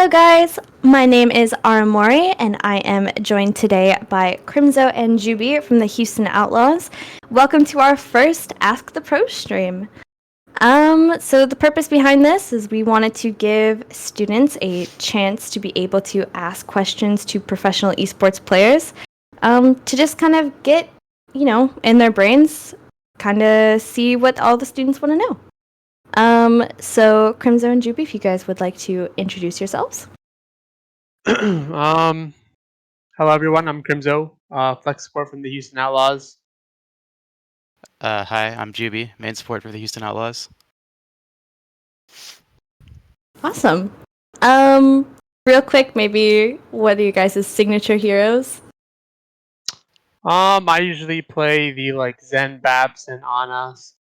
Hello, guys. My name is Aramori, and I am joined today by Crimzo and Jubi from the Houston Outlaws. Welcome to our first Ask the Pro stream. So the purpose behind this is we wanted to give students a chance to be able to ask questions to professional esports players, to just kind of get, in their brains, kind of see what all the students want to know. So Crimzo and Jubi, if you guys would like to introduce yourselves. Hello everyone, I'm Crimzo, flex support from the Houston Outlaws. Hi, I'm Jubi, main support for the Houston Outlaws. Awesome. Real quick, maybe what are you guys' signature heroes? I usually play the Zen, Babs, and Annas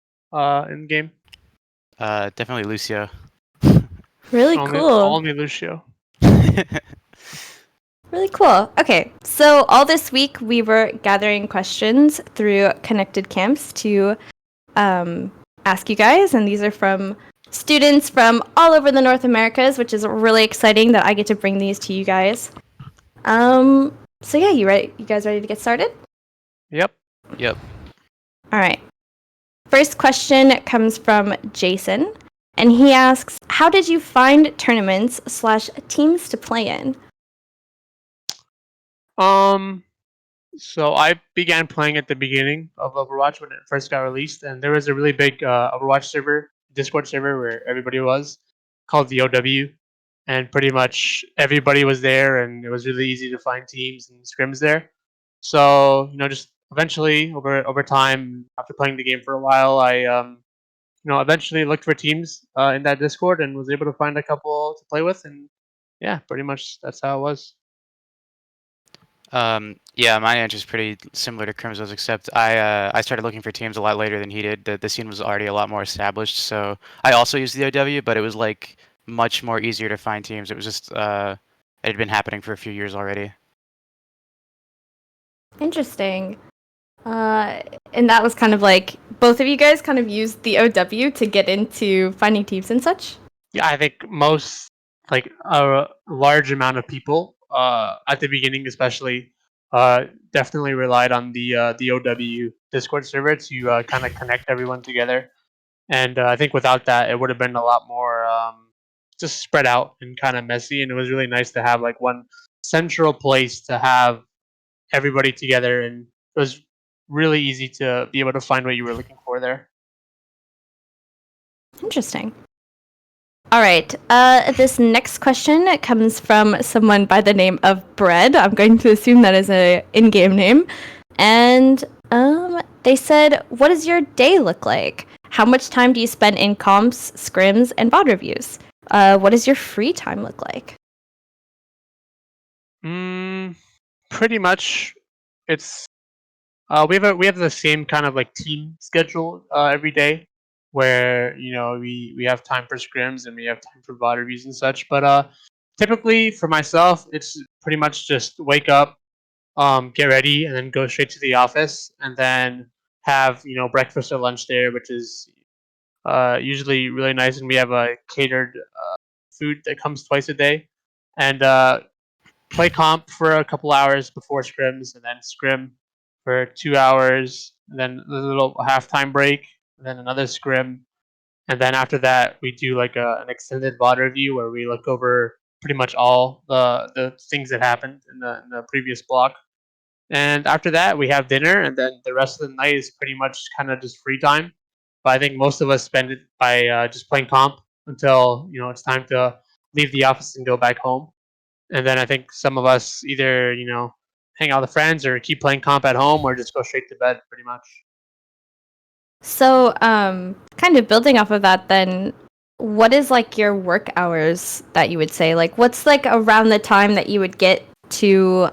in game. Definitely Lucio. Really only, cool. Only Lucio. Really cool. Okay, so all this week we were gathering questions through connected camps to ask you guys, and these are from students from all over the North Americas, which is really exciting that I get to bring these to you guys. So yeah, you ready? You guys ready to get started? Yep. All right. First question comes from Jason, and he asks, how did you find tournaments/teams to play in? So I began playing at the beginning of Overwatch when it first got released, and there was a really big Overwatch server, Discord server, where everybody was, called the OW, and pretty much everybody was there, and it was really easy to find teams and scrims there. So just eventually over time, after playing the game for a while, I eventually looked for teams in that Discord and was able to find a couple to play with, and yeah, pretty much that's how it was. Yeah, my answer is pretty similar to Crimzo's, except I started looking for teams a lot later than he did. The scene was already a lot more established, so I also used the OW, but it was like much more easier to find teams. It was just it had been happening for a few years already. Interesting. And that was kind of like both of you guys kind of used the OW to get into finding teams and such? Yeah, I think most, like a large amount of people at the beginning, especially, definitely relied on the OW Discord server to kind of connect everyone together. And I think without that, it would have been a lot more just spread out and kind of messy. And it was really nice to have like one central place to have everybody together, and it was really easy to be able to find what you were looking for there. Interesting. All right. This next question comes from someone by the name of Bread. I'm going to assume that is an in-game name. And they said, what does your day look like? How much time do you spend in comps, scrims, and VOD reviews? What does your free time look like? Pretty much, it's we have the same kind of like team schedule every day, where we have time for scrims and we have time for VOD reviews and such. But typically for myself, it's pretty much just wake up, get ready, and then go straight to the office, and then have breakfast or lunch there, which is usually really nice. And we have a catered food that comes twice a day, and play comp for a couple hours before scrims, and then scrim for 2 hours, and then a little halftime break, and then another scrim, and then after that we do like an extended VOD review where we look over pretty much all the things that happened in the previous block. And after that we have dinner, and then the rest of the night is pretty much kind of just free time. But I think most of us spend it by just playing comp until it's time to leave the office and go back home. And then I think some of us either hang out with friends or keep playing comp at home, or just go straight to bed pretty much. So, kind of building off of that, then, what is like your work hours that you would say? Like, what's like around the time that you would get to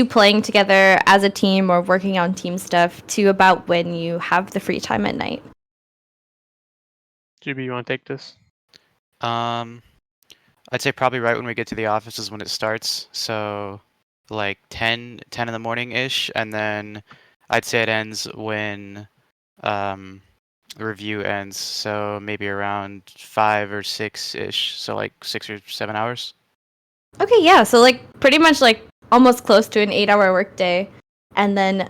playing together as a team or working on team stuff to about when you have the free time at night? Jubi, you want to take this? I'd say probably right when we get to the office is when it starts. So like 10 in the morning ish, and then I'd say it ends when review ends, so maybe around 5 or 6 ish, so like 6 or 7 hours. Okay, yeah. So like pretty much like almost close to an 8-hour workday. And then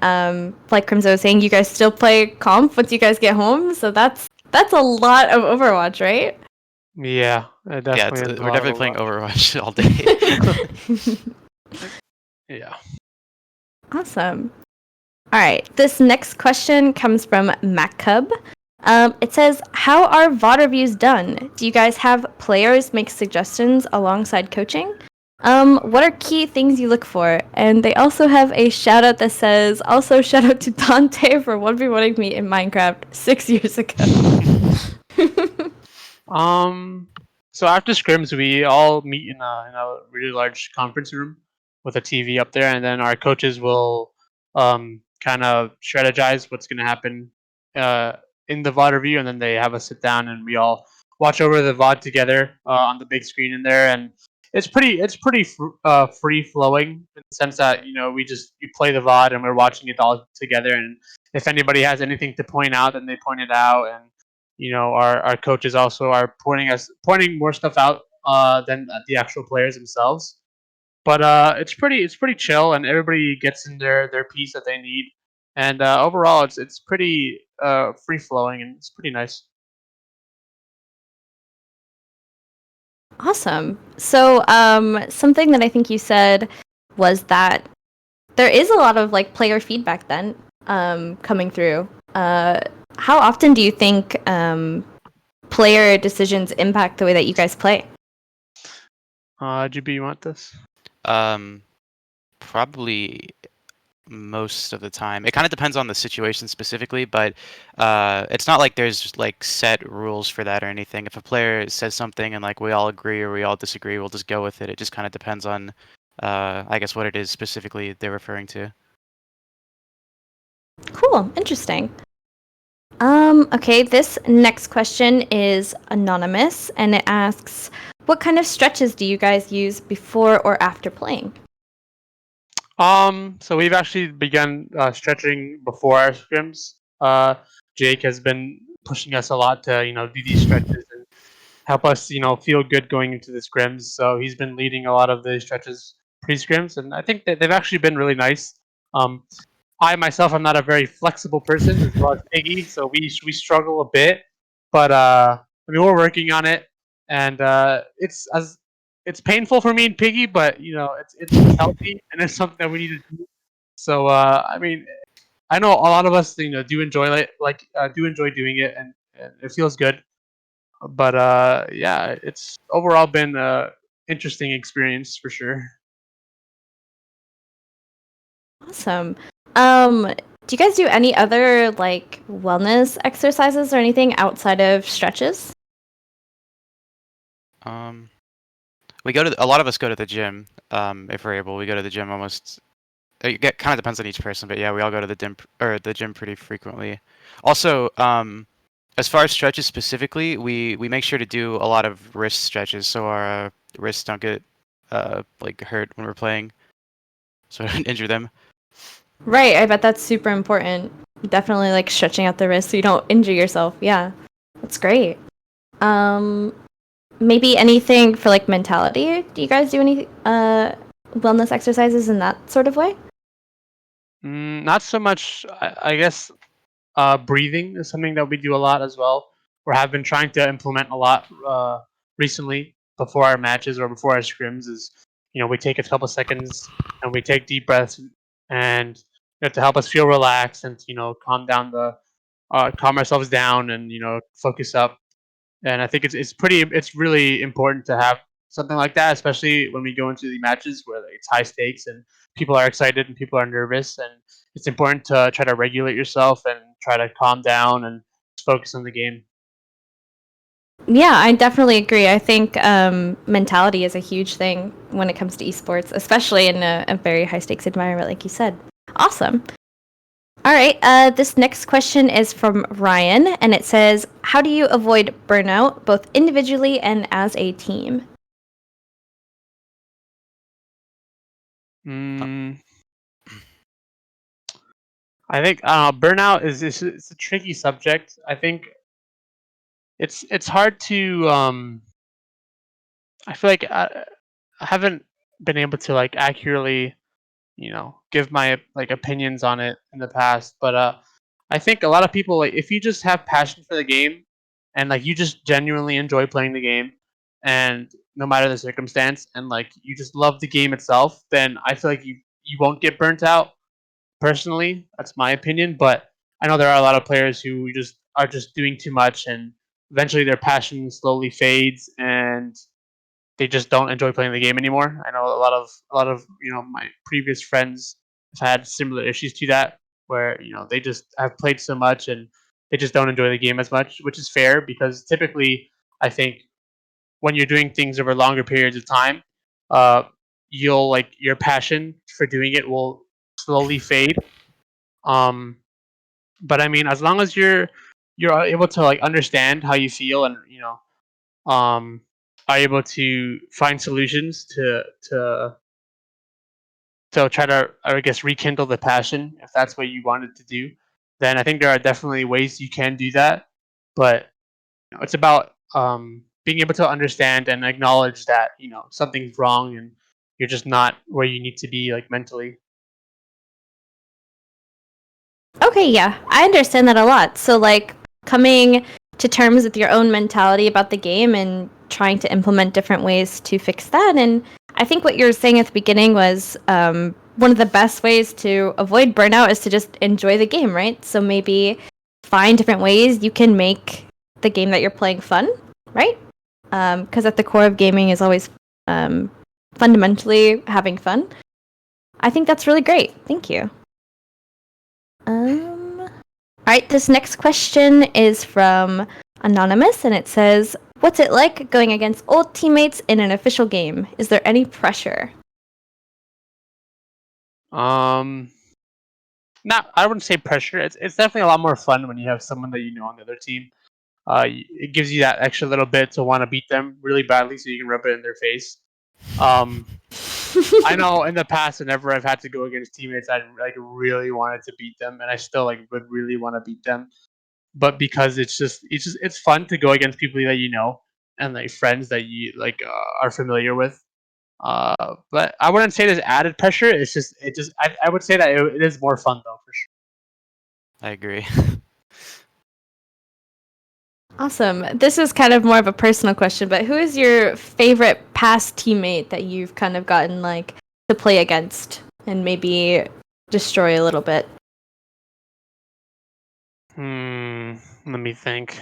like Crimzo was saying, you guys still play comp once you guys get home. So that's a lot of Overwatch, right? Yeah, it Yeah, definitely is a we're lot of definitely playing Overwatch. Overwatch all day. Yeah. Awesome. All right. This next question comes from MacCub. It says, how are VOD reviews done? Do you guys have players make suggestions alongside coaching? What are key things you look for? And they also have a shout out that says, also shout out to Dante for 1v1ing me in Minecraft 6 years ago. So after scrims, we all meet in a really large conference room with a TV up there, and then our coaches will kind of strategize what's going to happen uh, in the VOD review, and then they have us sit down and we all watch over the VOD together on the big screen in there, and it's pretty free flowing in the sense that we play the VOD and we're watching it all together, and if anybody has anything to point out, then they point it out, and our coaches also are pointing more stuff out than the actual players themselves. But it's pretty chill, and everybody gets in their piece that they need. And overall, it's pretty free flowing, and it's pretty nice. Awesome. So, something that I think you said was that there is a lot of like player feedback then coming through. How often do you think player decisions impact the way that you guys play? Jubi, you want this? Probably most of the time. It kind of depends on the situation specifically, but it's not like there's like set rules for that or anything. If a player says something and like we all agree or we all disagree, we'll just go with it. It just kind of depends on, I guess, what it is specifically they're referring to. Cool, interesting. Okay, this next question is anonymous and it asks, what kind of stretches do you guys use before or after playing? So we've actually begun stretching before our scrims. Jake has been pushing us a lot to do these stretches and help us feel good going into the scrims. So he's been leading a lot of the stretches pre-scrims, and I think that they've actually been really nice. Um, I myself am not a very flexible person as well as Piggy, so we struggle a bit, but I mean we're working on it, and it's painful for me and Piggy, but it's healthy and it's something that we need to do. So I mean, I know a lot of us do enjoy do enjoy doing it, and it feels good. But yeah, it's overall been a interesting experience for sure. Awesome. Do you guys do any other like wellness exercises or anything outside of stretches? Um, we go to a lot of us go to the gym. If we're able, we go to the gym almost. Kind of depends on each person, but yeah, we all go to the gym pretty frequently. Also, as far as stretches specifically, we make sure to do a lot of wrist stretches so our wrists don't get like hurt when we're playing, so I don't injure them. Right, I bet that's super important. Definitely like stretching out the wrist so you don't injure yourself. Yeah, that's great. Um, Maybe anything for like mentality. Do you guys do any wellness exercises in that sort of way? Not so much. I guess breathing is something that we do a lot as well. We have been trying to implement a lot recently before our matches or before our scrims. Is we take a couple seconds and we take deep breaths and to help us feel relaxed and calm ourselves down and focus up. And I think it's really important to have something like that, especially when we go into the matches where it's high stakes and people are excited and people are nervous, and it's important to try to regulate yourself and try to calm down and just focus on the game. Yeah, I definitely agree. I think mentality is a huge thing when it comes to esports, especially in a very high stakes environment, like you said. Awesome. All right, this next question is from Ryan, and it says, how do you avoid burnout, both individually and as a team? Mm, I think burnout is it's a tricky subject. I think it's hard to I feel like I haven't been able to like accurately give my like opinions on it in the past, but I think a lot of people, like, if you just have passion for the game and like you just genuinely enjoy playing the game, and no matter the circumstance, and like you just love the game itself, then I feel like you won't get burnt out. Personally, that's my opinion, but I know there are a lot of players who just are just doing too much, and eventually their passion slowly fades, and they just don't enjoy playing the game anymore. I know a lot of my previous friends have had similar issues to that, where they just have played so much and they just don't enjoy the game as much, which is fair because typically I think when you're doing things over longer periods of time, uh, you'll like your passion for doing it will slowly fade. Um, but I mean, as long as you're able to like understand how you feel, and um, are able to find solutions to try to, I guess, rekindle the passion, if that's what you wanted to do, then I think there are definitely ways you can do that. But it's about being able to understand and acknowledge that something's wrong and you're just not where you need to be, like, mentally. Okay, yeah, I understand that a lot. So, like, coming to terms with your own mentality about the game and trying to implement different ways to fix that. And I think what you were saying at the beginning was one of the best ways to avoid burnout is to just enjoy the game, right? So maybe find different ways you can make the game that you're playing fun, right? Because at the core of gaming is always fundamentally having fun. I think that's really great. Thank you. All right, this next question is from Anonymous, and it says, "What's it like going against old teammates in an official game? Is there any pressure?" Um, Not, I wouldn't say pressure. It's definitely a lot more fun when you have someone that you know on the other team. It gives you that extra little bit to want to beat them really badly, so you can rub it in their face. Um, I know in the past, whenever I've had to go against teammates, I like really wanted to beat them, and I still like would really want to beat them. But because it's fun to go against people that you know and like friends that you like are familiar with. But I wouldn't say there's added pressure. I would say that it is more fun though, for sure. I agree. Awesome. This is kind of more of a personal question, but who is your favorite past teammate that you've kind of gotten like to play against and maybe destroy a little bit? Let me think.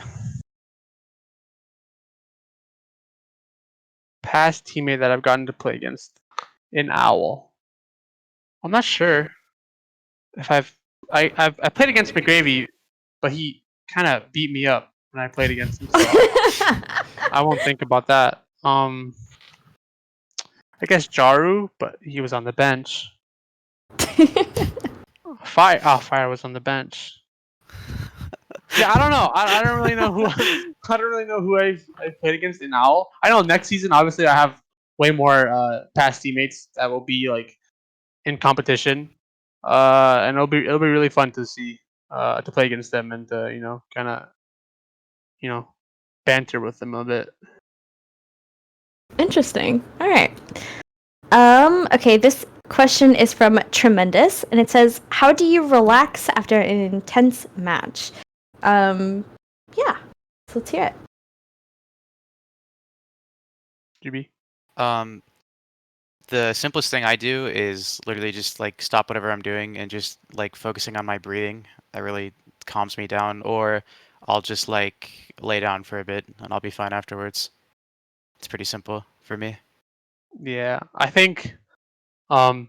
Past teammate that I've gotten to play against in Owl. I'm not sure if I played against McGravy, but he kind of beat me up when I played against him, so I won't think about that. I guess Jaru, but he was on the bench. Fire was on the bench. Yeah, I don't know. I don't really know who I don't really know who I played against in Owl. I know next season, obviously, I have way more past teammates that will be like in competition, and it'll be really fun to see to play against them and kind of you know banter with them a bit. Interesting. All right. Okay, this question is from Tremendous, and it says, "How do you relax after an intense match?" Yeah. So let's hear it. Jubi. Um, the simplest thing I do is literally just like stop whatever I'm doing and just like focusing on my breathing. That really calms me down. Or I'll just like lay down for a bit and I'll be fine afterwards. It's pretty simple for me. Yeah, I think um,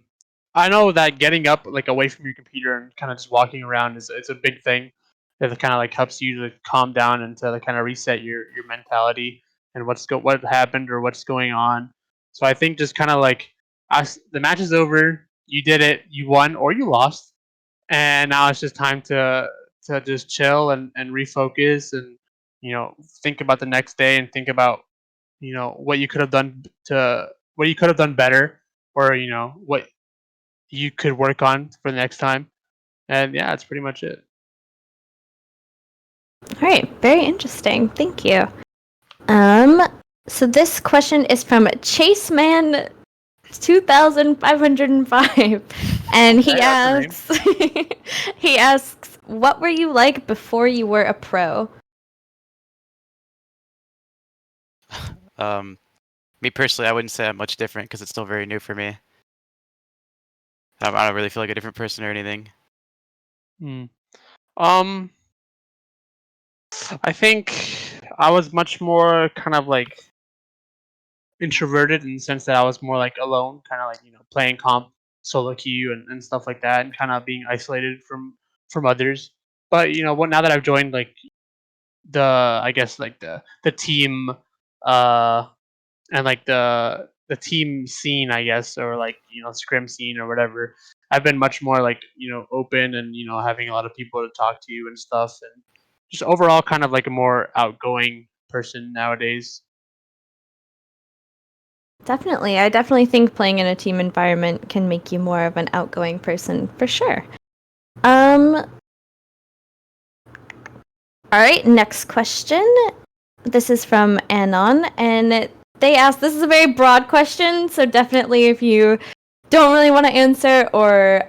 I know that getting up like away from your computer and kind of just walking around is it's a big thing. That kind of like helps you to calm down and to like, kind of reset your mentality and what happened or what's going on. So I think just kind of like us, the match is over. You did it. You won or you lost, and now it's just time to just chill and refocus and think about the next day and think about what you could have done to what you could have done better, or what you could work on for the next time. And yeah, that's pretty much it. All right, very interesting. Thank you. So this question is from Chaseman 2505, and he Okay, that's a name. asks, he asks, what were you like before you were a pro? Me personally, I wouldn't say I'm much different because it's still very new for me. I don't really feel like a different person or anything. Hmm. Um, I think I was much more kind of like introverted in the sense that I was more like alone, kind of like playing comp solo queue and stuff like that, and kind of being isolated from others. But what now that I've joined like the I guess like the team uh and like the team scene, I guess, or like scrim scene or whatever, I've been much more like open and having a lot of people to talk to and stuff, and just overall kind of like a more outgoing person nowadays. Definitely. I definitely think playing in a team environment can make you more of an outgoing person for sure. All right, next question. This is from Anon, and they ask, this is a very broad question, so definitely if you don't really want to answer or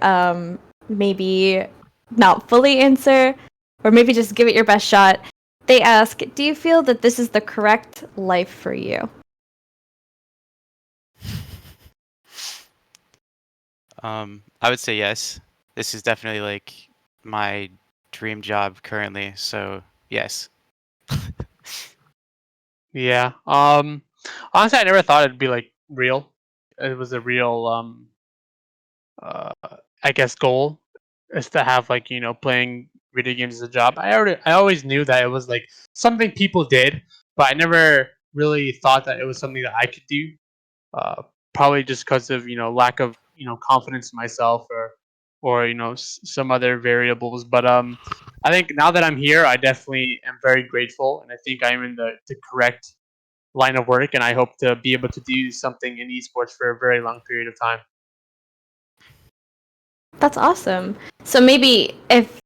maybe not fully answer, or maybe just give it your best shot, they ask, do you feel that this is the correct life for you? I would say yes. This is definitely like my dream job currently, so yes. Yeah. Honestly, I never thought it'd be like real. It was a real uh I guess goal is to have like playing video games as a job. I always knew that it was like something people did, but I never really thought that it was something that I could do. Probably just because of lack of confidence in myself, or some other variables. But I think now that I'm here, I definitely am very grateful, and I think I'm in the correct line of work, and I hope to be able to do something in esports for a very long period of time. That's awesome. So maybe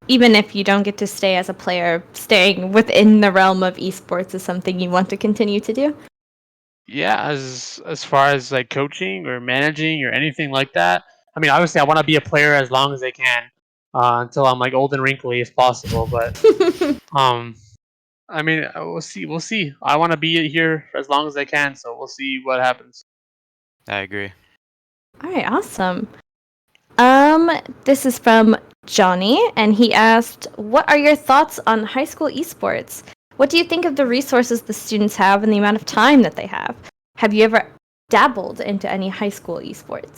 even if you don't get to stay as a player, staying within the realm of esports is something you want to continue to do? Yeah, as far as like coaching or managing or anything like that, I mean, obviously, I want to be a player as long as I can, until I'm like old and wrinkly if possible. But um, I mean, we'll see. We'll see. I want to be here for as long as I can, so we'll see what happens. I agree. All right, awesome. This is from Johnny, and he asked, what are your thoughts on high school esports? What do you think of the resources the students have and the amount of time that they have? Have you ever dabbled into any high school esports?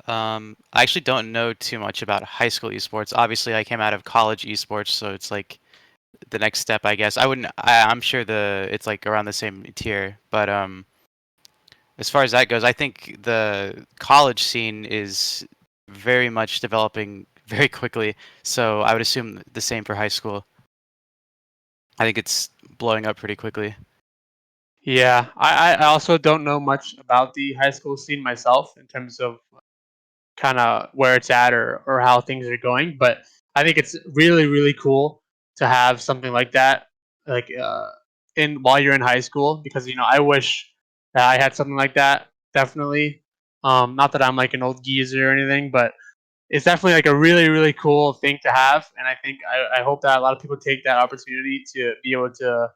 I actually don't know too much about high school esports. Obviously, I came out of college esports, so it's like the next step, I guess. I wouldn't. I'm sure it's like around the same tier, but as far as that goes, I think the college scene is very much developing very quickly. So I would assume the same for high school. I think it's blowing up pretty quickly. Yeah, I also don't know much about the high school scene myself in terms of kind of where it's at, or how things are going. But I think it's really really cool to have something like that, like in while you're in high school, because I wish that I had something like that. Definitely, not that I'm like an old geezer or anything, but it's definitely like a really really cool thing to have, and I think I hope that a lot of people take that opportunity to be able to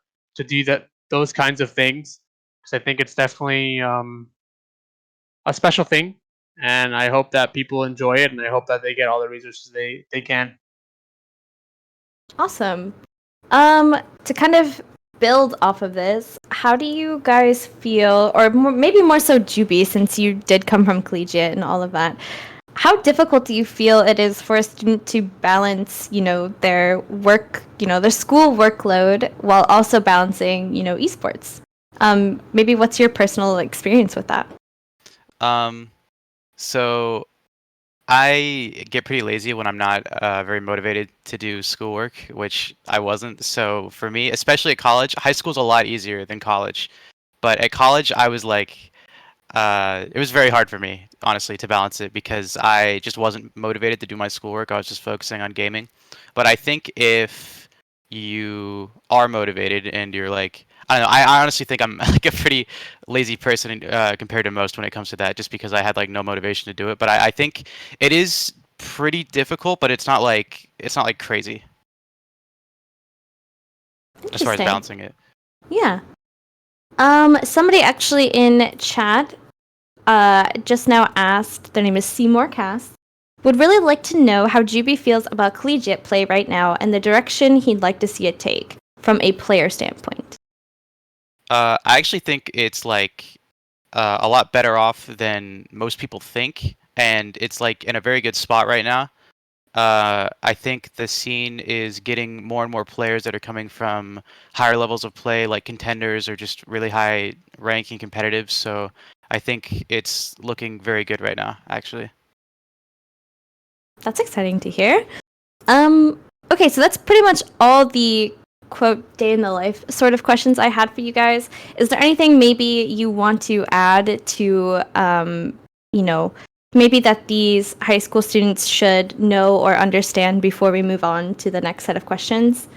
do those kinds of things, because I think it's definitely a special thing, and I hope that people enjoy it, and I hope that they get all the resources they can. Awesome. To kind of build off of this, how do you guys feel, or maybe more so Jubi, since you did come from Collegiate and all of that, how difficult do you feel it is for a student to balance, their work, their school workload while also balancing, esports? Maybe what's your personal experience with that? Um, so I get pretty lazy when I'm not very motivated to do schoolwork, which I wasn't. So for me, especially at college, high school's a lot easier than college. But at college, I was like, it was very hard for me, honestly, to balance it because I just wasn't motivated to do my schoolwork. I was just focusing on gaming. But I think if you are motivated and you're like, I don't know, I honestly think I'm like a pretty lazy person compared to most when it comes to that, just because I had like no motivation to do it. But I think it is pretty difficult, but it's not like crazy as far as Interesting. balancing it. Yeah. Somebody actually in chat just now asked, their name is Seymour Cass, would really like to know how Jubi feels about collegiate play right now and the direction he'd like to see it take from a player standpoint. I actually think it's like a lot better off than most people think, and it's like in a very good spot right now. I think the scene is getting more and more players that are coming from higher levels of play, like contenders or just really high ranking competitive. So I think it's looking very good right now, actually. That's exciting to hear. Okay, so that's pretty much all the quote day in the life sort of questions I had for you guys. Is there anything maybe you want to add to, maybe that these high school students should know or understand before we move on to the next set of questions?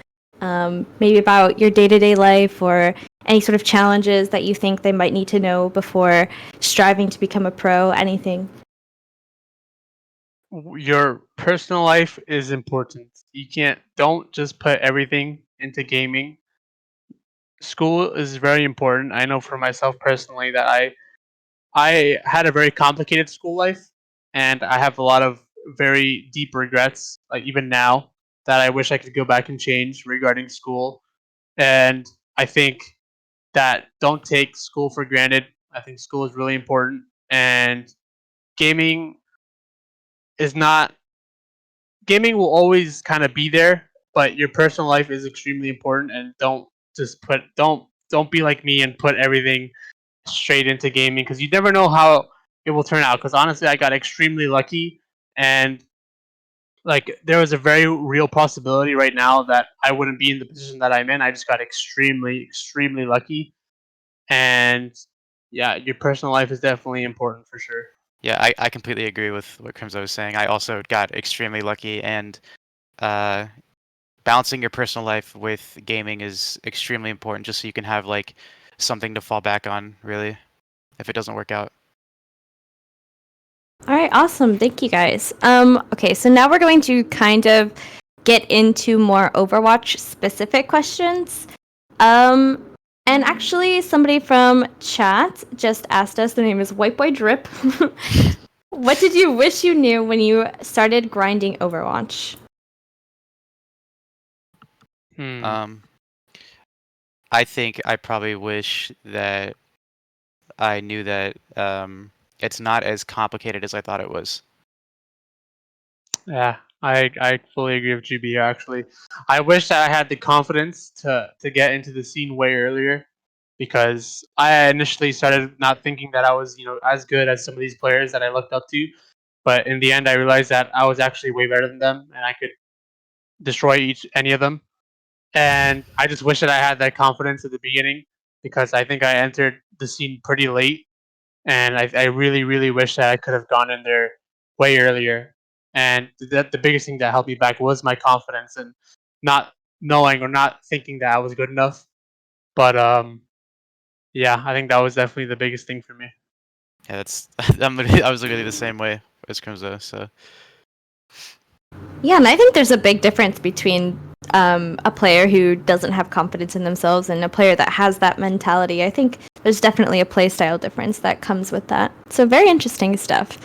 Maybe about your day-to-day life or any sort of challenges that you think they might need to know before striving to become a pro, anything? Your personal life is important. Don't just put everything into gaming. School is very important. I know for myself personally that I had a very complicated school life, and I have a lot of very deep regrets, like even now, that I wish I could go back and change regarding school. And I think that don't take school for granted. I think school is really important, and gaming is not. Gaming will always kind of be there, but your personal life is extremely important. And don't be like me and put everything straight into gaming because you never know how it will turn out. Because honestly, I got extremely lucky, and like there was a very real possibility right now that I wouldn't be in the position that I'm in. I just got extremely lucky, and yeah, your personal life is definitely important for sure. Yeah, I completely agree with what Crimzo was saying. I also got extremely lucky, and uh, balancing your personal life with gaming is extremely important, just so you can have like something to fall back on, really, if it doesn't work out. All right, awesome. Thank you guys. Okay, so now we're going to kind of get into more Overwatch specific questions. And actually, somebody from chat just asked us. Their name is White Boy Drip. What did you wish you knew when you started grinding Overwatch? Um, I think I probably wish that I knew that it's not as complicated as I thought it was. Yeah, I fully agree with GB here. Actually, I wish that I had the confidence to get into the scene way earlier, because I initially started not thinking that I was as good as some of these players that I looked up to, but in the end I realized that I was actually way better than them and I could destroy any of them. And I just wish that I had that confidence at the beginning, because I think I entered the scene pretty late, and I really wish that I could have gone in there way earlier. And the biggest thing that held me back was my confidence and not knowing or not thinking that I was good enough. But yeah, I think that was definitely the biggest thing for me. Yeah, that's I was literally the same way as Crimzo. So Yeah, and I think there's a big difference between a player who doesn't have confidence in themselves and a player that has that mentality. I think there's definitely a playstyle difference that comes with that. So very interesting stuff.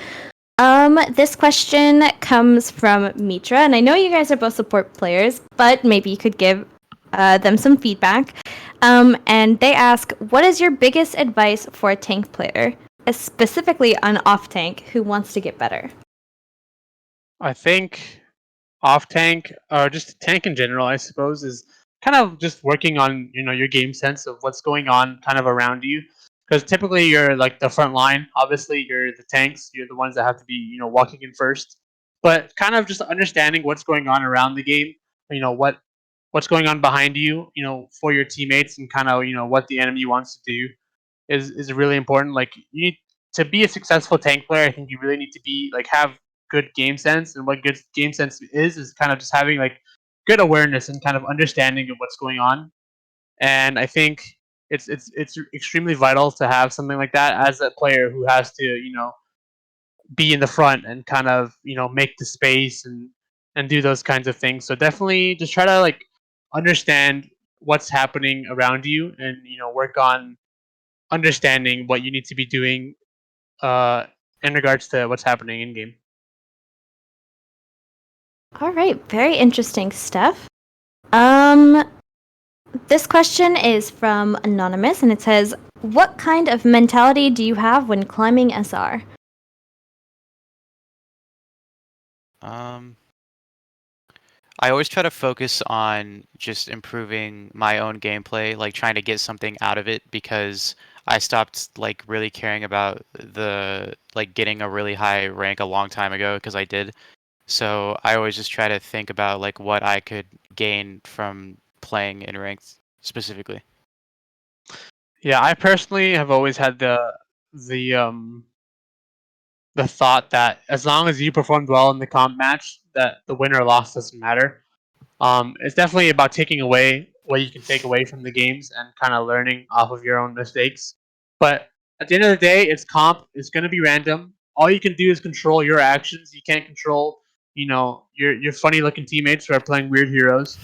This question comes from Mitra, and I know you guys are both support players, but maybe you could give them some feedback. And they ask, what is your biggest advice for a tank player, specifically an off tank who wants to get better? I think off tank, or just tank in general, I suppose, is kind of just working on your game sense of what's going on kind of around you. Because typically you're like the front line. Obviously, you're the tanks. You're the ones that have to be walking in first. But kind of just understanding what's going on around the game. What's going on behind you. For your teammates, and kind of what the enemy wants to do is really important. Like to be a successful tank player, I think you really need to be like have good game sense, and what good game sense is kind of just having like good awareness and kind of understanding of what's going on. And I think it's extremely vital to have something like that as a player who has to be in the front and kind of make the space and do those kinds of things. So definitely just try to like understand what's happening around you, and work on understanding what you need to be doing uh, in regards to what's happening in game. All right, very interesting stuff. This question is from Anonymous, and it says, "What kind of mentality do you have when climbing SR?" I always try to focus on just improving my own gameplay, like trying to get something out of it, because I stopped like really caring about the like getting a really high rank a long time ago because I did. So I always just try to think about like what I could gain from playing in ranked specifically. Yeah, I personally have always had the um the thought that as long as you performed well in the comp match, that the win or loss doesn't matter. It's definitely about taking away what you can take away from the games and kind of learning off of your own mistakes. But at the end of the day, it's comp. It's going to be random. All you can do is control your actions. You can't control, your funny looking teammates who are playing weird heroes.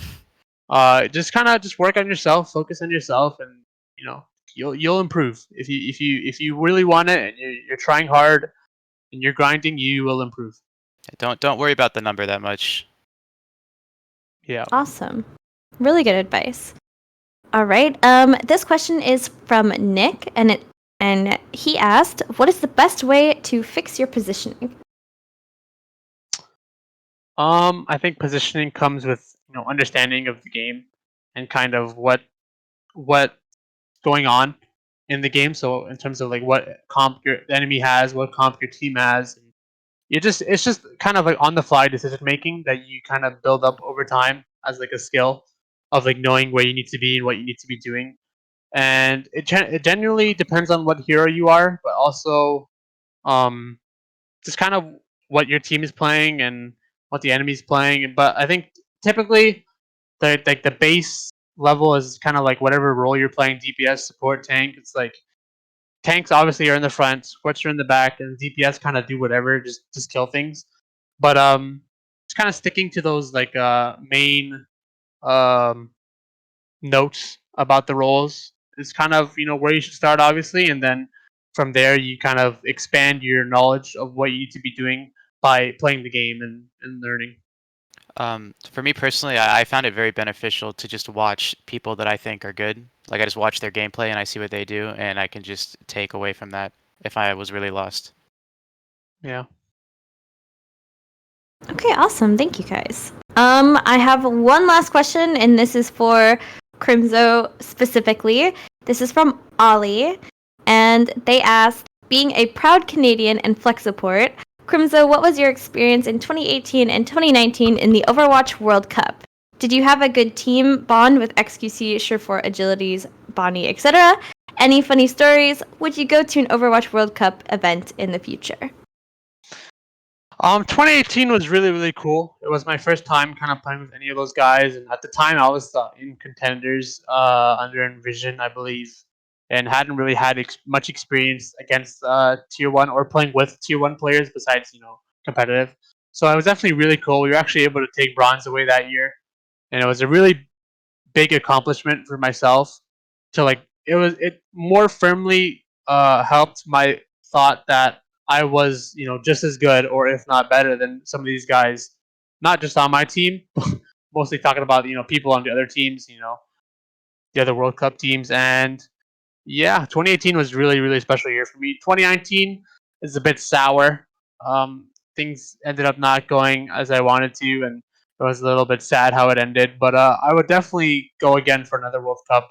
Just kind of just work on yourself, focus on yourself, and you know you'll improve if you really want it and you're trying hard and you're grinding, you will improve. Don't worry about the number that much. Yeah. Awesome. Really good advice. All right. This question is from Nick, and he asked, "What is the best way to fix your positioning?" I think positioning comes with understanding of the game and kind of what's going on in the game. So in terms of like what comp your enemy has, what comp your team has, it's just kind of like on the fly decision making that you kind of build up over time as like a skill of like knowing where you need to be and what you need to be doing. And it generally depends on what hero you are, but also um just kind of what your team is playing and what the enemy's playing. But I think typically the base level is kind of like whatever role you're playing: DPS, support, tank. It's like tanks obviously are in the front, supports are in the back, and DPS kind of do whatever, just kill things. But it's kind of sticking to those like main um notes about the roles is kind of where you should start, obviously, and then from there you kind of expand your knowledge of what you need to be doing by playing the game and learning. For me personally, I found it very beneficial to just watch people that I think are good. Like I just watch their gameplay and I see what they do, and I can just take away from that if I was really lost. Yeah. Okay, awesome. Thank you, guys. I have one last question, and this is for Crimzo specifically. This is from Ollie, and they asked, "Being a proud Canadian and flex support, Crimzo, what was your experience in 2018 and 2019 in the Overwatch World Cup? Did you have a good team bond with XQC, Surefour, Agilities, Bonnie, etc.? Any funny stories? Would you go to an Overwatch World Cup event in the future?" 2018 was really really cool. It was my first time kind of playing with any of those guys, and at the time I was in contenders under Envision, I believe, and hadn't really had much experience against tier one or playing with tier one players besides competitive. So it was definitely really cool. We were actually able to take bronze away that year, and it was a really big accomplishment for myself to like it more firmly helped my thought that I was just as good or if not better than some of these guys, not just on my team, mostly talking about people on the other teams, the other World Cup teams. And yeah, 2018 was really really special year for me. 2019 is a bit sour. Things ended up not going as I wanted to, and it was a little bit sad how it ended. But I would definitely go again for another World Cup,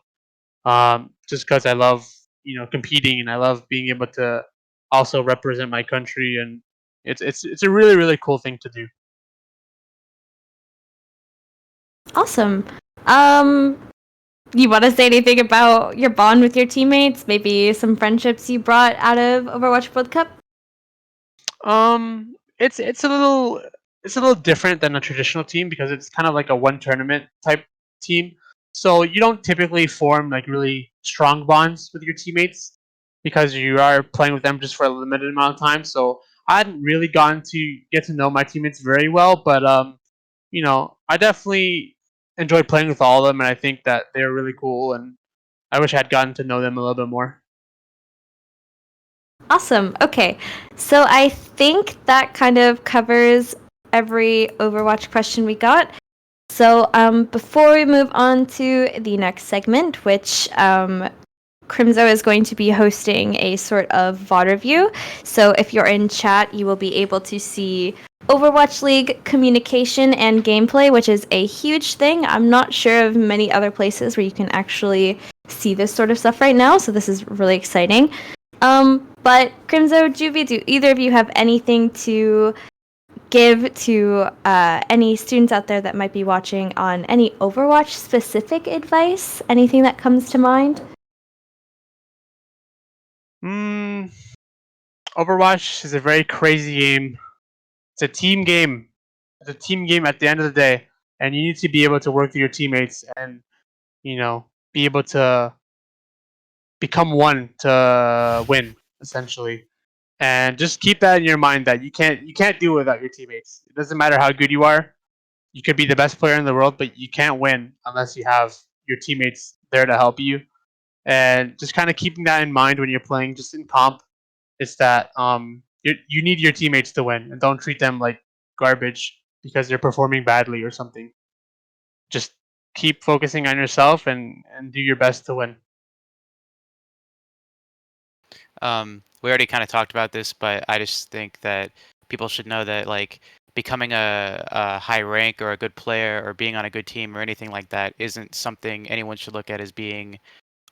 just because I love competing and I love being able to also represent my country, and it's a really really cool thing to do. Awesome. Um, you want to say anything about your bond with your teammates? Maybe some friendships you brought out of Overwatch World Cup? It's a little different than a traditional team because it's kind of like a one tournament type team. So you don't typically form like really strong bonds with your teammates because you are playing with them just for a limited amount of time. So I hadn't really gotten to get to know my teammates very well, but I definitely enjoyed playing with all of them, and I think that they're really cool, and I wish I had gotten to know them a little bit more. Awesome. Okay. So I think that kind of covers every Overwatch question we got. So before we move on to the next segment, which Crimzo is going to be hosting a sort of VOD review. So if you're in chat, you will be able to see Overwatch League communication and gameplay, which is a huge thing. I'm not sure of many other places where you can actually see this sort of stuff right now, so this is really exciting. But Crimzo, Jubi, do either of you have anything to give to any students out there that might be watching on any Overwatch specific advice? Anything that comes to mind? Overwatch is a very crazy game. It's a team game. It's a team game at the end of the day, and you need to be able to work with your teammates and be able to become one to win essentially. And just keep that in your mind that you can't do it without your teammates. It doesn't matter how good you are. You could be the best player in the world, but you can't win unless you have your teammates there to help you. And just kind of keeping that in mind when you're playing, just in comp, is that you need your teammates to win, and don't treat them like garbage because they're performing badly or something. Just keep focusing on yourself and do your best to win. We already kind of talked about this, but I just think that people should know that like becoming a high rank or a good player or being on a good team or anything like that isn't something anyone should look at as being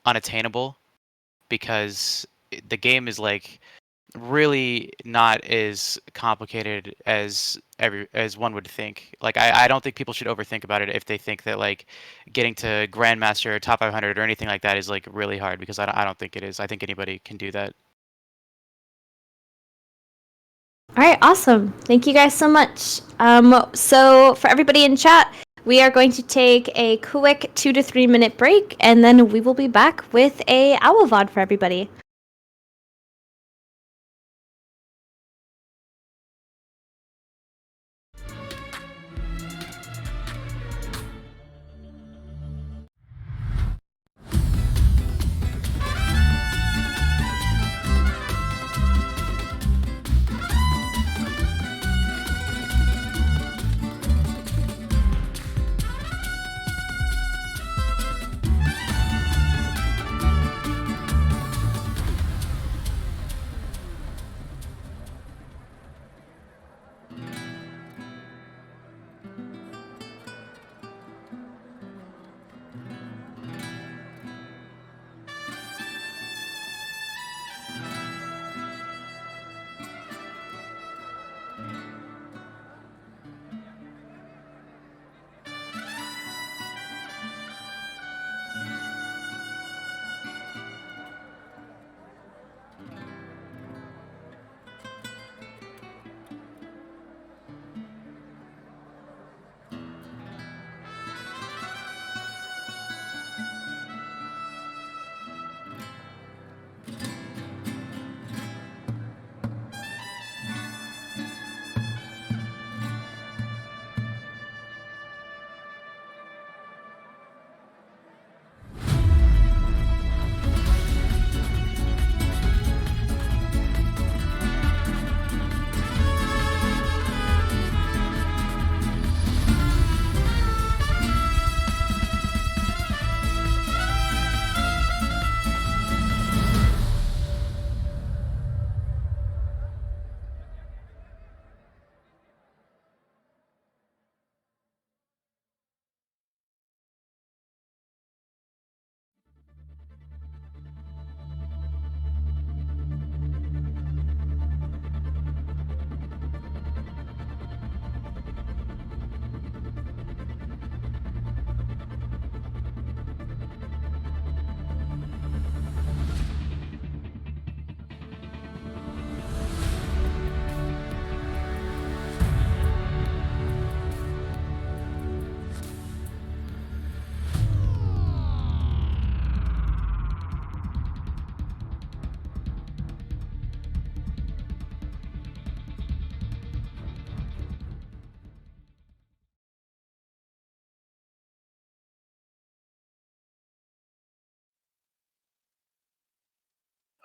unattainable, because the game is like really not as complicated as one would think. Like I don't think people should overthink about it if they think that like getting to Grandmaster or top 500 or anything like that is like really hard, because I don't think it is. I think anybody can do that. All right, awesome. Thank you guys so much. So for everybody in chat, we are going to take a quick 2 to 3 minute break, and then we will be back with a Owl VOD for everybody.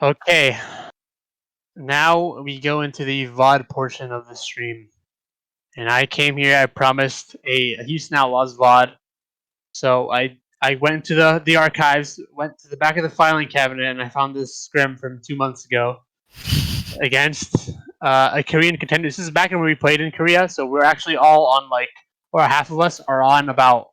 Okay. Now we go into the VOD portion of the stream. And I came here, I promised a Houston Outlaws VOD. So I went to the archives, went to the back of the filing cabinet, and I found this scrim from 2 months ago against a Korean contender. This is back when we played in Korea, so we're actually all on like, or half of us are on about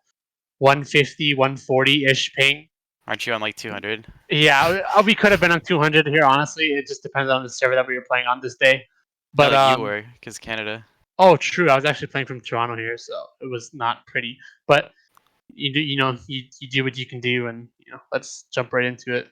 150, 140-ish ping. Aren't you on like 200? Yeah, we could have been on 200 here, honestly. It just depends on the server that we were playing on this day. But No, like you were, because Canada. Oh, true. I was actually playing from Toronto here, so it was not pretty. But you do, you do what you can do, and let's jump right into it.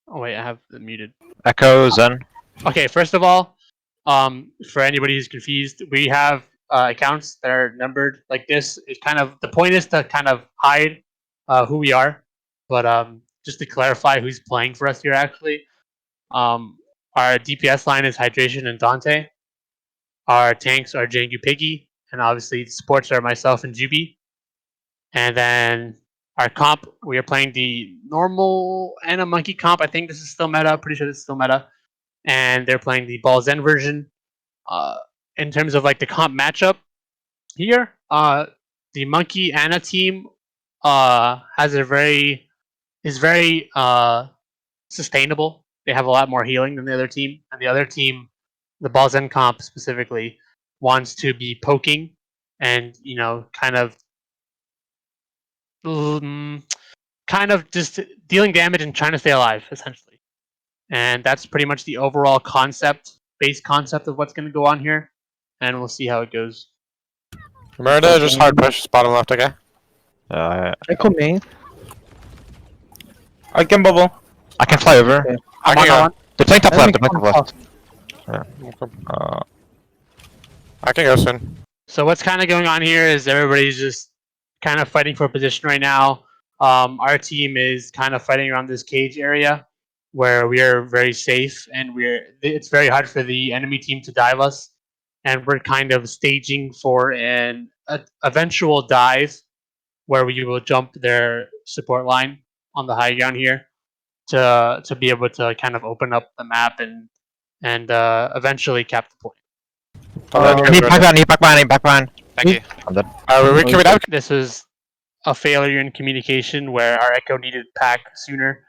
Oh wait, I have it muted. Echo Zen. Okay, first of all, for anybody who's confused, we have accounts that are numbered like this. It's kind of the point is to kind of hide who we are, but just to clarify who's playing for us here. Actually, our DPS line is Hydration and Dante. Our tanks are Jangu Piggy, and obviously the supports are myself and Jubi. And then our comp, we are playing the normal and a monkey comp. I think this is still meta. Pretty sure this is still meta. And they're playing the Ball Zen version. In terms of like the comp matchup here, the monkey Ana team is very sustainable. They have a lot more healing than the other team, and the other team, the Ball Zen comp specifically, wants to be poking and kind of just dealing damage and trying to stay alive, essentially. And that's pretty much the overall base concept of what's going to go on here, and we'll see how it goes. Remember to just hard push bottom left, okay? Echo main. I can bubble. I can fly over. Okay. I can go. They're playing top left. They're playing top left. left. I can go soon. So what's kind of going on here is everybody's just kind of fighting for position right now. Our team is kind of fighting around this cage area where we are very safe, and it's very hard for the enemy team to dive us, and we're kind of staging for an eventual dive where we will jump their support line on the high ground here to be able to kind of open up the map and eventually cap the point. I need back behind. Thank you. I'm dead. Can we dive? This was a failure in communication where our Echo needed pack sooner,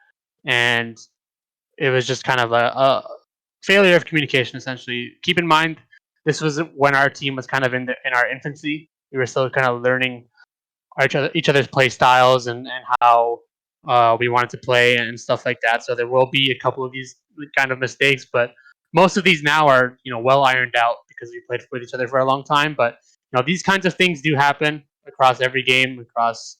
and it was just kind of a failure of communication, essentially. Keep in mind, this was when our team was kind of in our infancy. We were still kind of learning each other's play styles and how we wanted to play and stuff like that. So there will be a couple of these kind of mistakes, but most of these now are well ironed out because we played with each other for a long time. But these kinds of things do happen across every game, across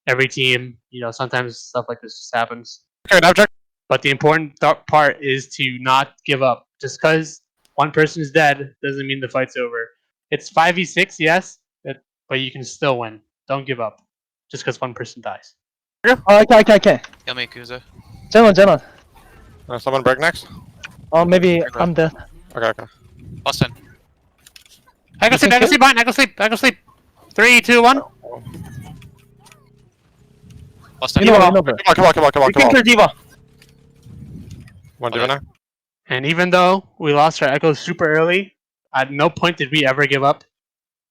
every team. Sometimes stuff like this just happens. Okay, dive check. But the important part is to not give up. Just because one person is dead doesn't mean the fight's over. It's 5v6, yes, but you can still win. Don't give up just because one person dies. Oh, okay. Kill me, Kuza. Zen. Someone break next? Oh, maybe I'm dead. Okay. Boston. I go sleep. 3, 2, 1. Boston. Come on. Come on. Kill Diva. One diva now. And even though we lost our Echo super early, at no point did we ever give up.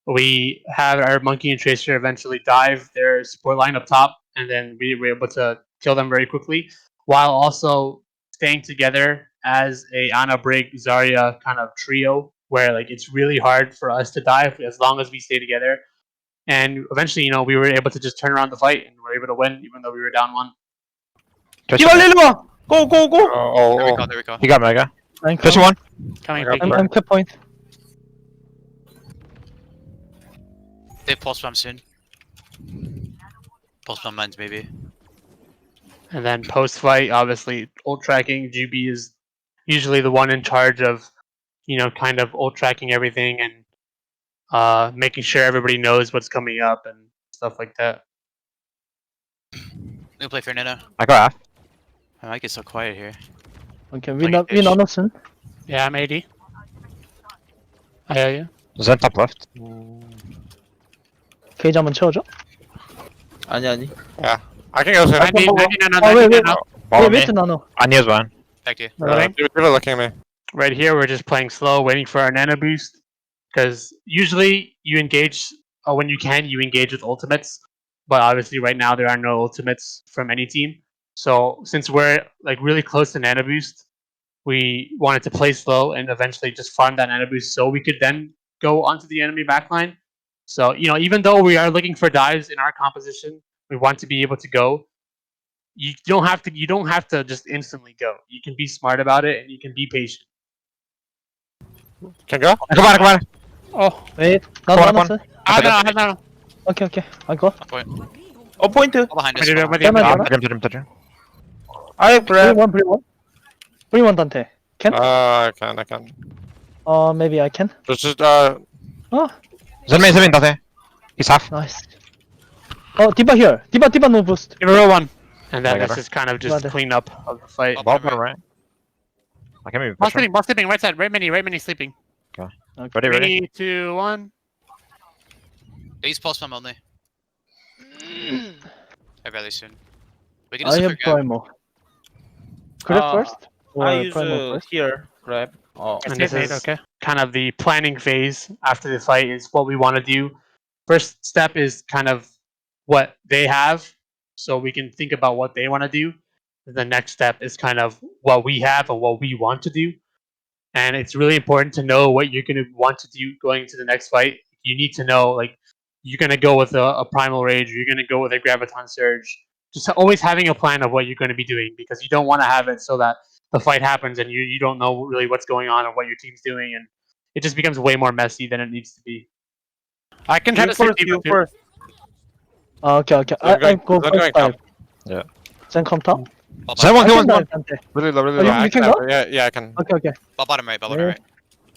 We had our Monkey and Tracer eventually dive their support line up top, and then we were able to kill them very quickly, while also staying together as a Ana Brig Zarya kind of trio, where it's really hard for us to dive as long as we stay together. And eventually, we were able to just turn around the fight, and we were able to win, even though we were down 1. Diva, go. There we go. He got mega. Thank Just you. one. Coming, I got Piggy. I'm cut point. They pulse bomb soon. Pulse bomb mines, maybe. And then post-fight, obviously, ult tracking. Jubi is usually the one in charge of, kind of ult tracking everything and making sure everybody knows what's coming up and stuff like that. We'll play for Nino. I got half. I might get so quiet here. Okay, Like we a know soon. Yeah, I'm AD. I hear you. Zen top left. 게이지 한번 채워줘. 아니 Yeah. I can go soon. I need Oh, wait. Ball me. 웨이트 나눠. I need one. Back to you. You're looking at me. Right here, we're just playing slow, waiting for our nano boost. Because usually you engage, when you can, you engage with ultimates. But obviously, right now there are no ultimates from any team. So since we're like really close to nano boost, we wanted to play slow and eventually just farm that nano boost so we could then go onto the enemy backline. So even though we are looking for dives in our composition, we want to be able to go. You don't have to just instantly go. You can be smart about it and you can be patient. Can go? Come on, come on. Oh, Wait. No, Come on, no, come no. no. Okay. I go. Point. Oh, point. All behind us. Can I? Touch him. I grab. Bring one Dante. Can? I can. Maybe I can. Just Oh, Send me, Dante. He's half. nice. Oh, D.Va here. D.Va no boost. Give a real one. And then I got this her. is kind of just Brother. cleanup of the fight. Ball Ball right. I can maybe Ball push him. sleeping, right side, right mini sleeping. Ready. 3, 2, 1. He's pulse spam only. I barely soon. We can I just have figure out. Primo. Grab first? Or I use Primo first? here. Grab. Oh. And this is kind of the planning phase after the fight is what we want to do. First step is kind of what they have, so we can think about what they want to do. The next step is kind of what we have and what we want to do. And it's really important to know what you're going to want to do going into the next fight. You need to know, like, you're going to go with a Primal Rage, or you're going to go with a Graviton Surge. Just always having a plan of what you're going to be doing, because you don't want to have it so that the fight happens and you don't know really what's going on or what your team's doing, and it just becomes way more messy than it needs to be. I can try to save You too. first. Okay. I go They're first going dive. Yeah. Then come top. Ball Someone I go can on. dive, Dante. Really low, really Oh, low. you can go? Yeah, I can. Okay. bottom right. Ball Yeah. bottom right.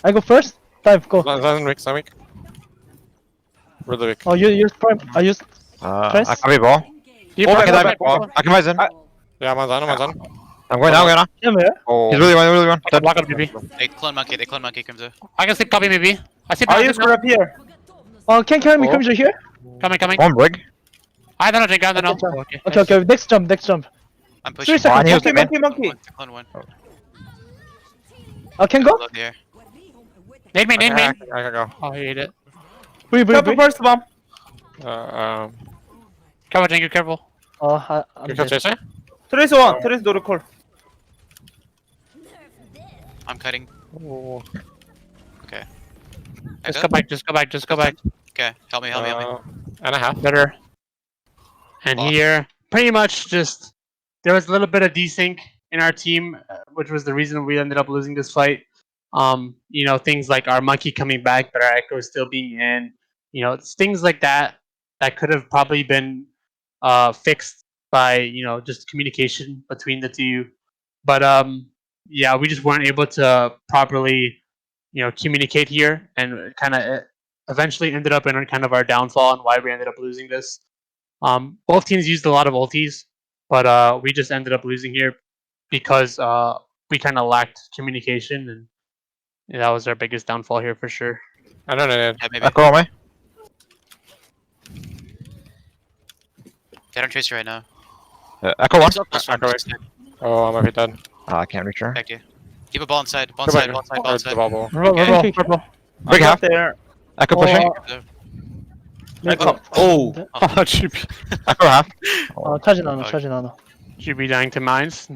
I go first. Dive, go. That's weak. Really weak. Oh, you use Prime. I use. I can be ball. I can dive. I can rise in. Yeah, I'm on. I'm going now. Come here. Oh. He's really one. Dead. Block up, Jubi. They clone monkey, Crimzo. I can sleep copy maybe. I see I use now. grab here. Oh, can carry me, Oh. Crimzo here? Coming. One brig. I don't know. Okay. Next jump. I'm 3 pushing. seconds. he was Monkey. Clone one. Can go? Load here. Nade me. I can go. Oh, he ate it. Breathe. Grab the first bomb. Careful, Jingu, careful. I'm You can dead. chase it? Trace one. Trace do recall. I'm cutting. Oh. Okay. Just go back. Okay, help me. And a half. Better. And Awesome. here, pretty much just, there was a little bit of desync in our team, which was the reason we ended up losing this fight. Things like our monkey coming back, but our echo still being in. It's things like that could have probably been fixed by just communication between the two. But yeah, we just weren't able to properly communicate here, and kind of eventually ended up in kind of our downfall and why we ended up losing this. Both teams used a lot of ultis, but we just ended up losing here because we kind of lacked communication, and that was our biggest downfall here for sure. I don't know. Yeah, maybe. Echo on me. They don't trace you right now. Echo one. Echo Oh, I'm already dead. I can't reach her. Back to you. Keep a ball inside. Ball Go back. inside. Ball Oh, inside. the bubble. Okay. Brig half. There. Echo pushing. I come. Oh. Oh, Jubi. Echo half. 차진 않아. Jubi dying to mines.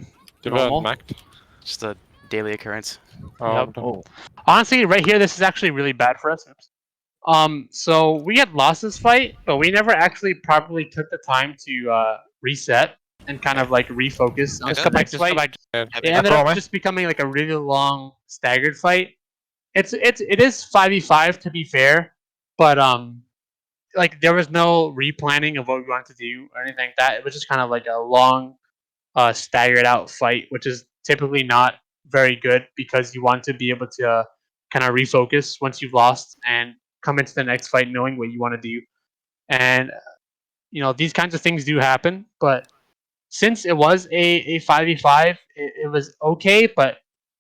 Normal. Normal. Just a daily occurrence. Oh, Yep. Honestly, right here, this is actually really bad for us. So we had lost this fight, but we never actually properly took the time to reset and kind of like refocus on the next fight. It ended up just becoming like a really long staggered fight. It is 5v5 to be fair, but like there was no replanning of what we wanted to do or anything like that. It was just kind of like a long staggered out fight, which is typically not very good because you want to be able to kind of refocus once you've lost and come into the next fight knowing what you want to do. And these kinds of things do happen, but since it was a 5v5, it was okay, but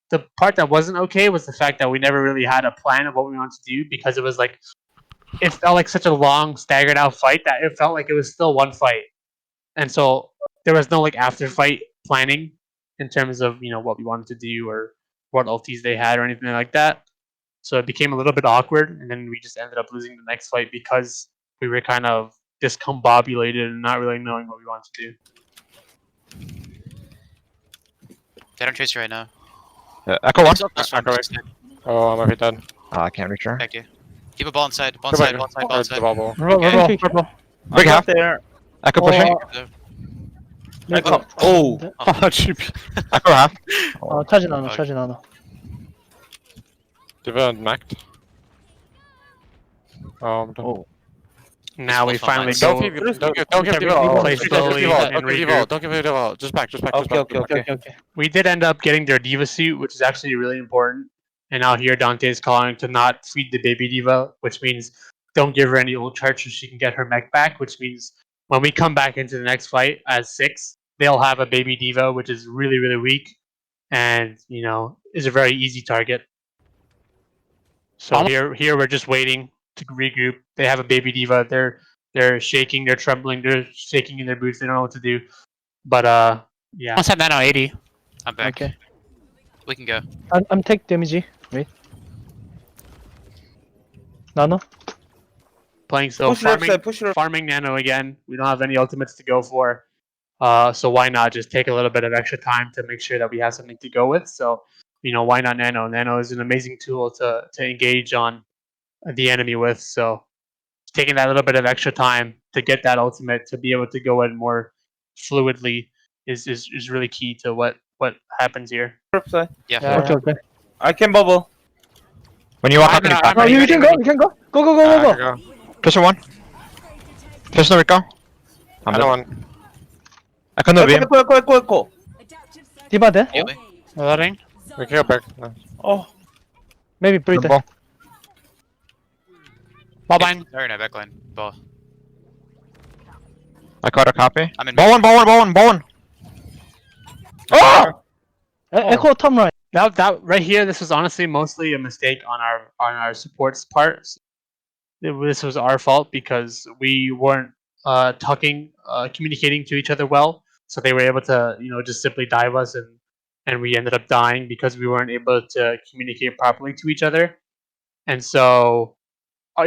the part that wasn't okay was the fact that we never really had a plan of what we wanted to do, because it felt like such a long staggered out fight that it felt like it was still one fight. And so there was no like after fight planning in terms of what we wanted to do or what ultis they had or anything like that. So it became a little bit awkward, and then we just ended up losing the next fight because we were kind of discombobulated and not really knowing what we wanted to do. They don't chase you right now. Echo 1. Close one, Echo just dead. Oh, I'm already dead. I can't reach her. Back to you. Keep a ball inside. Ball Go back. inside. Ball inside. Ball The inside. bubble. Reroll, Okay. reroll. Big half. there. Echo pushing. Echo. Oh. Jubi. Echo half. 차진 않아, 차진 않아. D.Va macked. Oh, I'm done. Oh. Now we Close finally lines. go. Don't give we D.Va ult. play slowly and Don't give D.Va regroup. ult. Don't give D.Va ult. Just back. Okay. 오케이. We did end up getting their diva suit, which is actually really important. And now here Dante is calling to not feed the baby diva, which means don't give her any ult charge so she can get her mech back, which means when we come back into the next fight as 6, they'll have a baby diva, which is really, really weak and, is a very easy target. So here we're just waiting to regroup. They have a baby diva. They're shaking, they're trembling, they're shaking in their boots. They don't know what to do. But yeah. Almost have nano 80. I'm back. Okay. We can go. I'm take damage. Wait. Nano? Playing so Push left side, push left. farming nano again. We don't have any ultimates to go for. So why not just take a little bit of extra time to make sure that we have something to go with? So, why not nano? Nano is an amazing tool to engage on the enemy with. So taking that little bit of extra time to get that ultimate to be able to go in more fluidly is really key to what happens here. Left side. Yeah. Okay. I can bubble. When you walk up, can you back? Oh, you can go. You can go. Go. Pistol 1. Pistol Rico. I'm Another dead. one. Echo no beam. Echo. 디바 돼? Jubi. Loading. We can go back. No. Oh. Maybe breathe. Ball. Ball bind. Sorry, no backline. Ball. I caught a copy. I'm in. Ball 1. Oh! Echo top right. That right here, this was honestly mostly a mistake on our support's part. This was our fault because we weren't communicating to each other well. So they were able to, just simply dive us, and we ended up dying because we weren't able to communicate properly to each other. And so,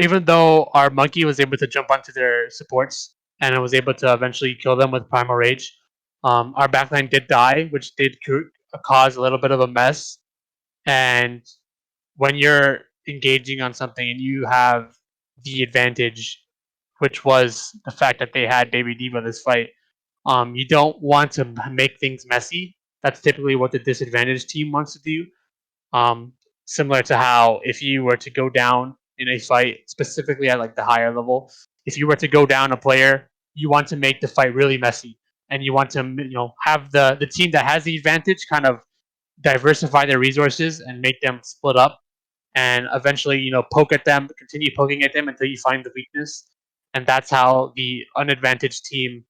even though our monkey was able to jump onto their supports and was able to eventually kill them with Primal Rage, our backline did die, which did cause a little bit of a mess. And when you're engaging on something and you have the advantage, which was the fact that they had Baby Diva this fight, you don't want to make things messy. That's typically what the disadvantaged team wants to do. Similar to how if you were to go down in a fight, specifically at like the higher level, if you were to go down a player, you want to make the fight really messy, and you want to have the team that has the advantage kind of diversify their resources and make them split up, and eventually poke at them, continue poking at them until you find the weakness, and that's how the unadvantaged team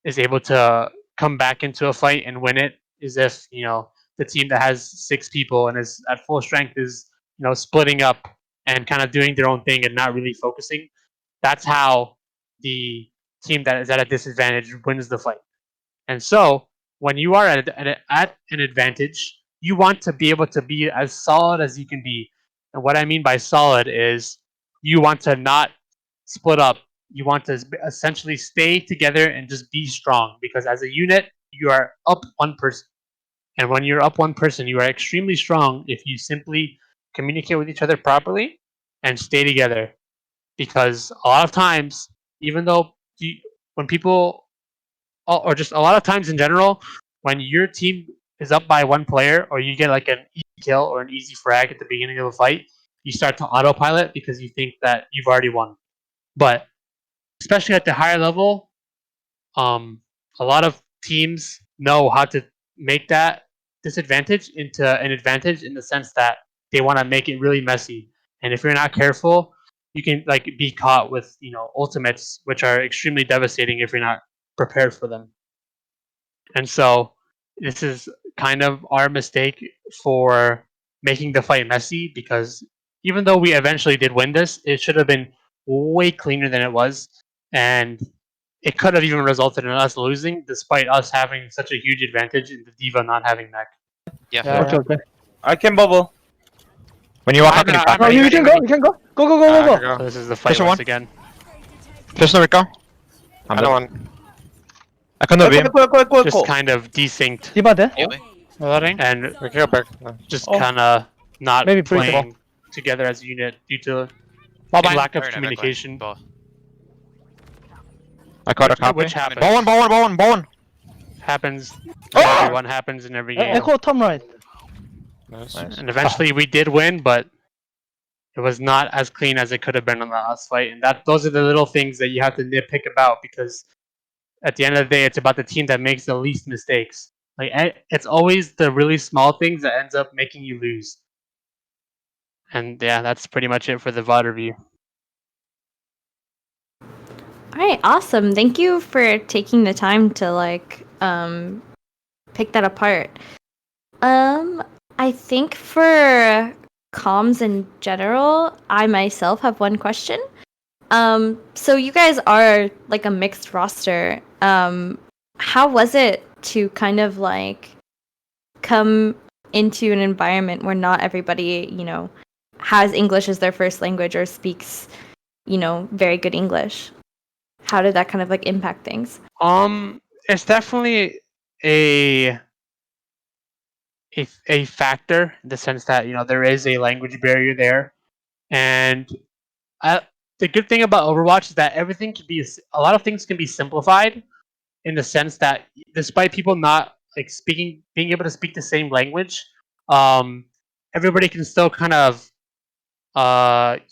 is able to come back into a fight and win it. Is if the team that has 6 people and is at full strength is splitting up and kind of doing their own thing and not really focusing. That's how the team that is at a disadvantage wins the fight. And so when you are at an advantage, you want to be able to be as solid as you can be. And what I mean by solid is you want to not split up. You want to essentially stay together and just be strong, because as a unit, you are up one person. And when you're up one person, you are extremely strong if you simply communicate with each other properly and stay together. Because a lot of times, even though when people, or just a lot of times in general, when your team is up by one player, or you get like an easy kill or an easy frag at the beginning of a fight, you start to autopilot because you think that you've already won. But especially at the higher level, a lot of teams know how to make that disadvantage into an advantage, in the sense that they want to make it really messy. And if you're not careful, you can be caught with ultimates, which are extremely devastating if you're not prepared for them. And so this is kind of our mistake for making the fight messy, because even though we eventually did win this, it should have been way cleaner than it was. And it could have even resulted in us losing, despite us having such a huge advantage and the diva not having mech. Yeah. Okay, okay. I can bubble. When you walk I'm out, can you not- back? I'm Oh, you ready, can I'm go, ready. you can go. Go, go, go, I go, can go. So go. this is the fight There's once one. again. There's no Rico. I'm I dead. know one. I couldn't beam. Just kind of desynced Diva there. Jubi. Loading. and We can go back. No. just Oh. kind of not Maybe brief. playing together as a unit due to Ball bind. lack of Or no, back line. communication. Ball. I caught a copy. Which happens. Ball one. Happens. Oh! Everyone happens in every game. Echo top right. Nice. And eventually we did win, but it was not as clean as it could have been on the last fight. And those are the little things that you have to nitpick about, because at the end of the day, it's about the team that makes the least mistakes. Like, it's always the really small things that ends up making you lose. And yeah, that's pretty much it for the VOD review. All right, awesome. Thank you for taking the time to pick that apart. I think for comms in general, I myself have one question. So you guys are like a mixed roster. How was it to kind of like come into an environment where not everybody, has English as their first language or speaks, very good English? How did that kind of like impact things? It's definitely a factor in the sense that there is a language barrier there, and the good thing about Overwatch is that everything can be a lot of things can be simplified in the sense that despite people not like being able to speak the same language, everybody can still kind of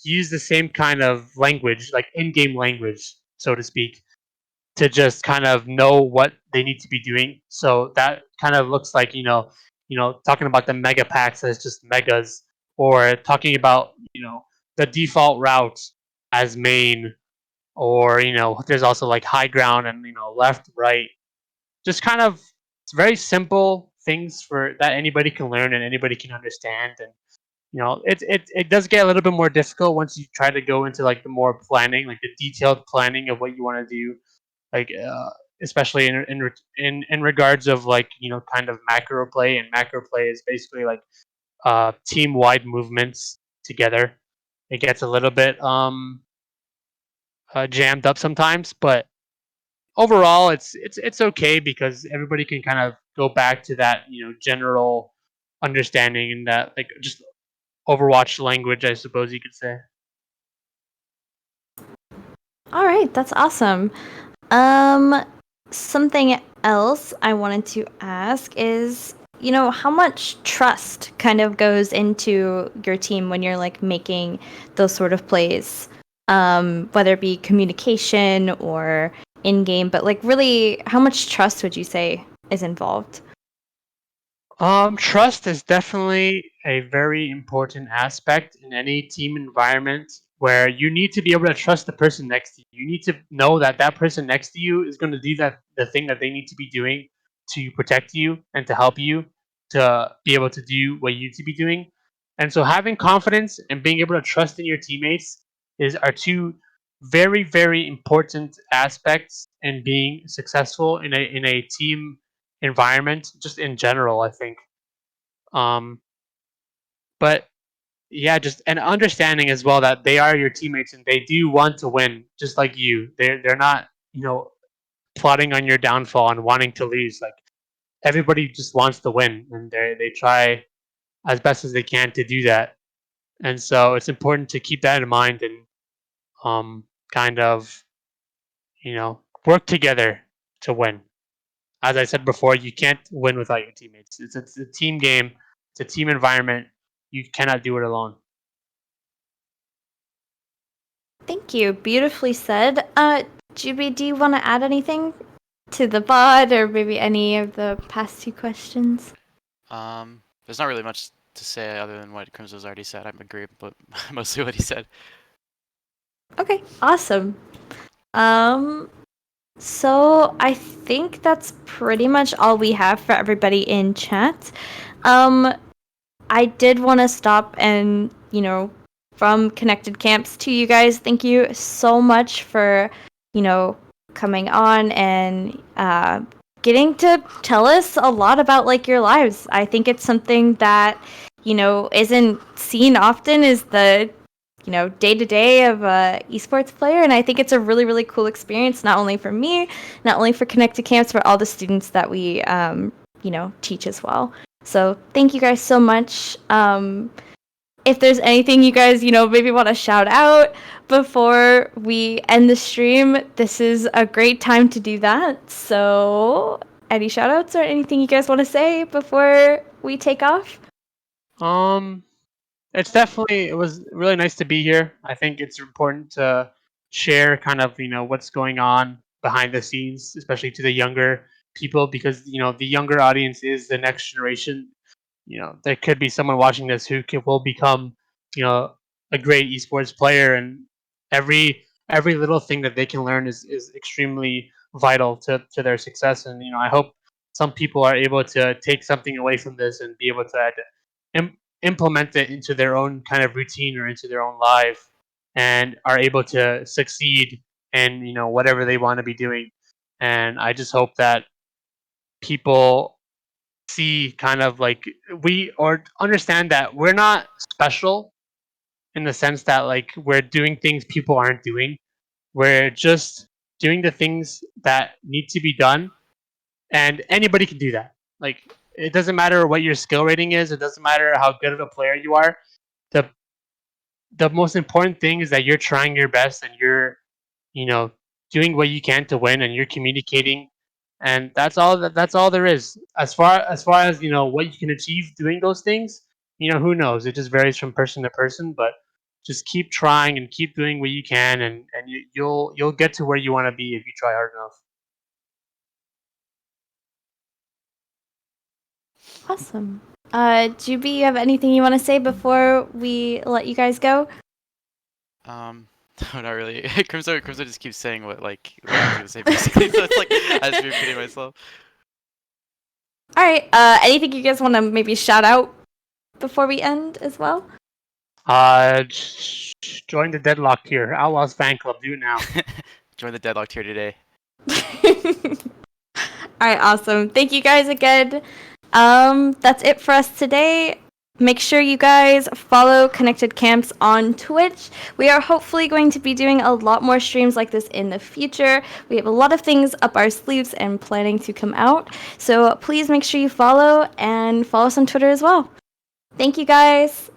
use the same kind of language, like in-game language, so to speak, to just kind of know what they need to be doing. So that kind of looks like talking about the mega packs as just megas, or talking about the default route as main, or there's also like high ground and left, right, just kind of very simple things for that anybody can learn and anybody can understand. And it does get a little bit more difficult once you try to go into like the more planning, like the detailed planning of what you want to do, like especially in regards of like kind of macro play. And macro play is basically like team wide movements together. It gets a little bit jammed up sometimes, but overall it's okay because everybody can kind of go back to that general understanding and that like just Overwatch language, I suppose you could say. All right, that's awesome. Something else I wanted to ask is, how much trust kind of goes into your team when you're like making those sort of plays, whether it be communication or in-game, but like really, how much trust would you say is involved? Trust is definitely a very important aspect in any team environment, where you need to be able to trust the person next to you. You need to know that that person next to you is going to do the thing that they need to be doing to protect you and to help you to be able to do what you need to be doing. And so having confidence and being able to trust in your teammates are two very, very important aspects in being successful in a team environment, just in general, I think. But yeah, just an understanding as well that they are your teammates and they do want to win, just like you. They're not plotting on your downfall and wanting to lose. Like, everybody just wants to win, and they try as best as they can to do that. And so it's important to keep that in mind and kind of work together to win. As I said before, you can't win without your teammates. It's a team game. It's a team environment. You cannot do it alone. Thank you. Beautifully said. Jubi, do you want to add anything to the VOD or maybe any of the past two questions? There's not really much to say other than what Crimzo's already said. I agree, but mostly what he said. Okay, awesome. So I think that's pretty much all we have for everybody in chat. I did want to stop and, from Connected Camps to you guys, thank you so much for, coming on and getting to tell us a lot about like your lives. I think it's something that, you know, isn't seen often is the, you know, day-to-day of a esports player, and I think it's a really, really cool experience, not only for me, not only for Connected Camps, but all the students that we, you know, teach as well. So thank you guys so much. If there's anything you guys, you know, maybe want to shout out before we end the stream, this is a great time to do that. So any shout outs or anything you guys want to say before we take off? It was really nice to be here. I think it's important to share kind of, you know, what's going on behind the scenes, especially to the younger people, because, you know, the younger audience is the next generation. You know, there could be someone watching this who will become, you know, a great esports player, and every little thing that they can learn is extremely vital to their success. And, you know, I hope some people are able to take something away from this and be able to implement it into their own kind of routine or into their own life, and are able to succeed in, you know, whatever they want to be doing. And I just hope that people see kind of like we or understand that we're not special in the sense that like we're doing things people aren't doing. We're just doing the things that need to be done, and anybody can do that. Like, it doesn't matter what your skill rating is. It doesn't matter how good of a player you are. The the most important thing is that you're trying your best and you're, you know, doing what you can to win, and you're communicating, and that's all there is. As far as, you know, what you can achieve doing those things, you know, who knows? It just varies from person to person, but just keep trying and keep doing what you can, and you'll get to where you want to be if you try hard enough. Awesome. Jubi, you have anything you want to say before we let you guys go? No, not really. Crimzo just keeps saying what I was gonna say basically. So it's like I just repeating myself. All right. Anything you guys want to maybe shout out before we end as well? Join the deadlock here. Outlaws fan club. Do it now. Join the deadlocked here today. All right, awesome. Thank you guys again. That's it for us today. Make sure you guys follow Connected Camps on Twitch. We are hopefully going to be doing a lot more streams like this in the future. We have a lot of things up our sleeves and planning to come out. So please make sure you follow and follow us on Twitter as well. Thank you guys.